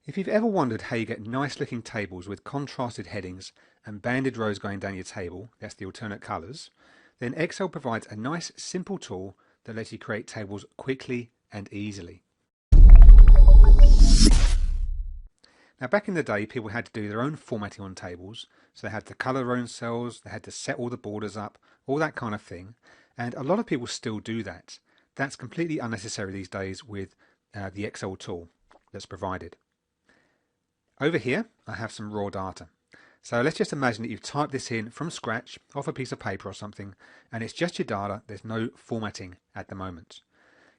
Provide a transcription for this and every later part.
If you've ever wondered how you get nice looking tables with contrasted headings and banded rows going down your table, that's the alternate colours, then Excel provides a nice simple tool that lets you create tables quickly and easily. Now back in the day, people had to do their own formatting on tables, so they had to colour their own cells, they had to set all the borders up, all that kind of thing, and a lot of people still do that. That's completely unnecessary these days with the Excel tool that's provided. Over here, I have some raw data. So let's just imagine that you've typed this in from scratch off a piece of paper or something, and it's just your data, there's no formatting at the moment.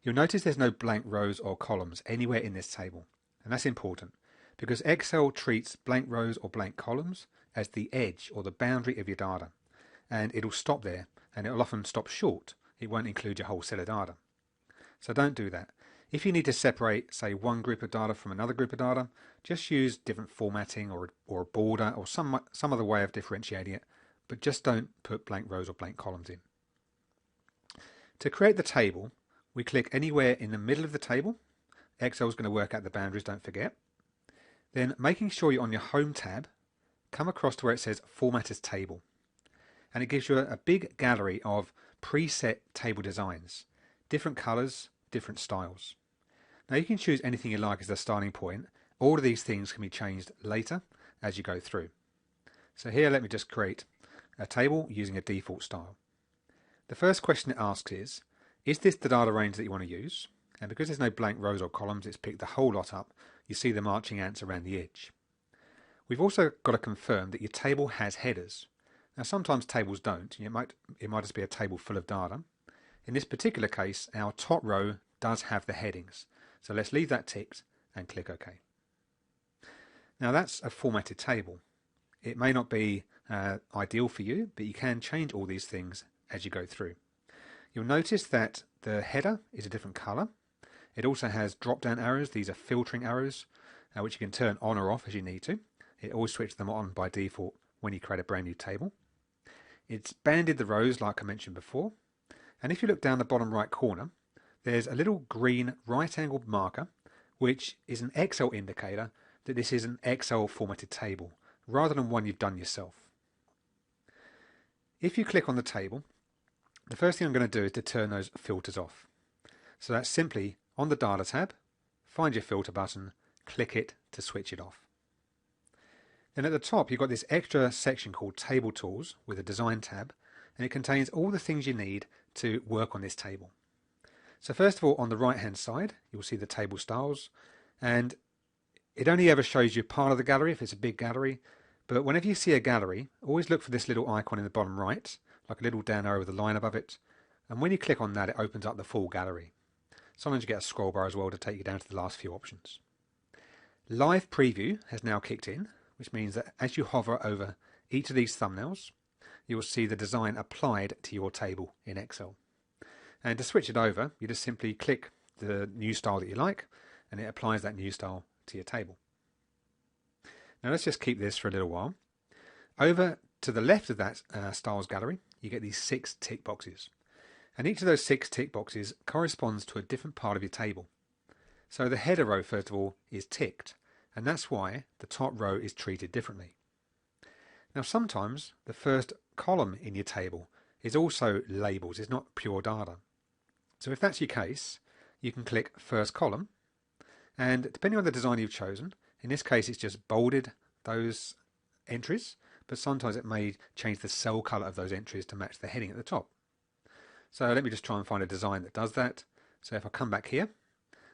You'll notice there's no blank rows or columns anywhere in this table, and that's important because Excel treats blank rows or blank columns as the edge or the boundary of your data, and it'll stop there, and it'll often stop short. It won't include your whole set of data. So don't do that. If you need to separate, say, one group of data from another group of data, just use different formatting or a border or some other way of differentiating it, but just don't put blank rows or blank columns in. To create the table, we click anywhere in the middle of the table. Excel's going to work out the boundaries, don't forget. Then, making sure you're on your Home tab, come across to where it says Format as Table. And it gives you a big gallery of preset table designs, different colours, different styles. Now you can choose anything you like as the starting point. All of these things can be changed later as you go through. So here, let me just create a table using a default style. The first question it asks is this the data range that you want to use? And because there's no blank rows or columns, it's picked the whole lot up. You see the marching ants around the edge. We've also got to confirm that your table has headers. Now sometimes tables don't. It might just be a table full of data. In this particular case, our top row does have the headings. So let's leave that ticked and click OK. Now that's a formatted table. It may not be ideal for you, but you can change all these things as you go through. You'll notice that the header is a different colour. It also has drop-down arrows. These are filtering arrows, which you can turn on or off as you need to. It always switches them on by default when you create a brand new table. It's banded the rows like I mentioned before. And if you look down the bottom right corner, there's a little green right-angled marker, which is an Excel indicator that this is an Excel formatted table, rather than one you've done yourself. If you click on the table, the first thing I'm going to do is to turn those filters off. So that's simply on the Data tab, find your filter button, click it to switch it off. Then at the top, you've got this extra section called Table Tools with a Design tab, and it contains all the things you need to work on this table. So first of all, on the right hand side, you'll see the table styles, and it only ever shows you part of the gallery if it's a big gallery, but whenever you see a gallery, always look for this little icon in the bottom right, like a little down arrow with a line above it, and when you click on that, it opens up the full gallery. Sometimes you get a scroll bar as well to take you down to the last few options. Live Preview has now kicked in, which means that as you hover over each of these thumbnails, you will see the design applied to your table in Excel. And to switch it over, you just simply click the new style that you like, and it applies that new style to your table. Now let's just keep this for a little while. Over to the left of that styles gallery, you get these 6 tick boxes. And each of those 6 tick boxes corresponds to a different part of your table. So the header row, first of all, is ticked, and that's why the top row is treated differently. Now sometimes the first column in your table is also labels, it's not pure data. So if that's your case, you can click First Column, and depending on the design you've chosen, in this case it's just bolded those entries, but sometimes it may change the cell colour of those entries to match the heading at the top. So let me just try and find a design that does that. So if I come back here,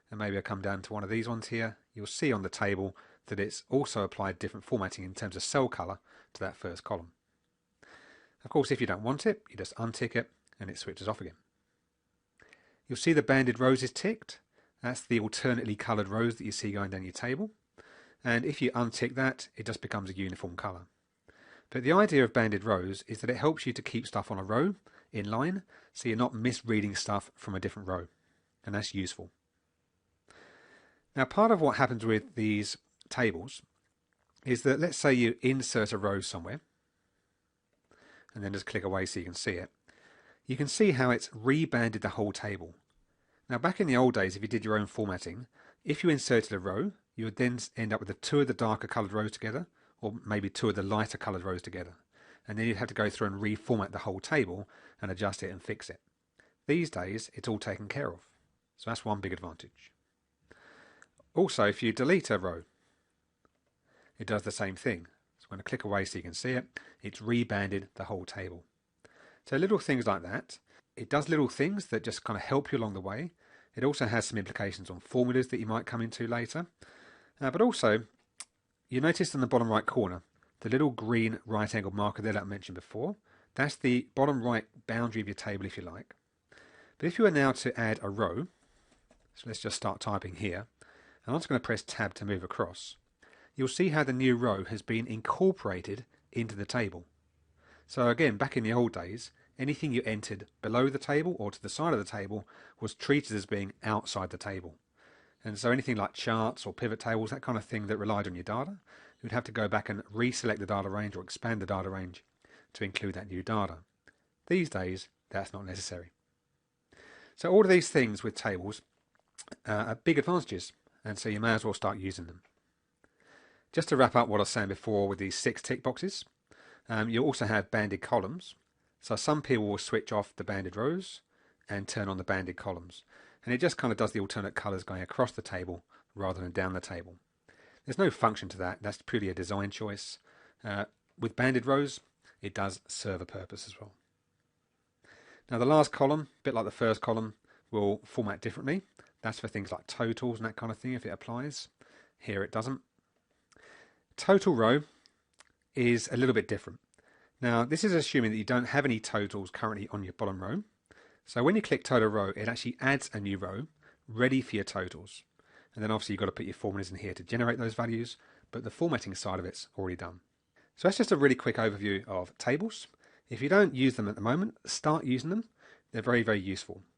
and maybe I come down to one of these ones here, you'll see on the table that it's also applied different formatting in terms of cell colour to that first column. Of course, if you don't want it, you just untick it and it switches off again. You'll see the banded rows is ticked. That's the alternately coloured rows that you see going down your table. And if you untick that, it just becomes a uniform colour. But the idea of banded rows is that it helps you to keep stuff on a row in line, so you're not misreading stuff from a different row. And that's useful. Now, part of what happens with these tables is that, let's say you insert a row somewhere, and then just click away so you can see it. You can see how it's rebanded the whole table. Now back in the old days, if you did your own formatting, if you inserted a row, you would then end up with the two of the darker coloured rows together, or maybe two of the lighter coloured rows together. And then you'd have to go through and reformat the whole table and adjust it and fix it. These days, it's all taken care of. So that's one big advantage. Also, if you delete a row, it does the same thing. So when I click away so you can see it, it's rebanded the whole table. So little things like that. It does little things that just kind of help you along the way. It also has some implications on formulas that you might come into later. But also, you notice in the bottom right corner, the little green right angled marker there that I mentioned before, that's the bottom right boundary of your table if you like. But if you were now to add a row, so let's just start typing here, and I'm just going to press Tab to move across, you'll see how the new row has been incorporated into the table. So again, back in the old days, anything you entered below the table or to the side of the table was treated as being outside the table. And so anything like charts or pivot tables, that kind of thing that relied on your data, you'd have to go back and reselect the data range or expand the data range to include that new data. These days, that's not necessary. So all of these things with tables are big advantages, and so you may as well start using them. Just to wrap up what I was saying before with these 6 tick boxes, you also have banded columns. So some people will switch off the banded rows and turn on the banded columns. And it just kind of does the alternate colours going across the table rather than down the table. There's no function to that. That's purely a design choice. With banded rows, it does serve a purpose as well. Now the last column, a bit like the first column, will format differently. That's for things like totals and that kind of thing if it applies. Here it doesn't. Total row is a little bit different. Now this is assuming that you don't have any totals currently on your bottom row. So when you click total row, it actually adds a new row ready for your totals. And then obviously you've got to put your formulas in here to generate those values, but the formatting side of it's already done. So that's just a really quick overview of tables. If you don't use them at the moment, start using them. They're very, very useful.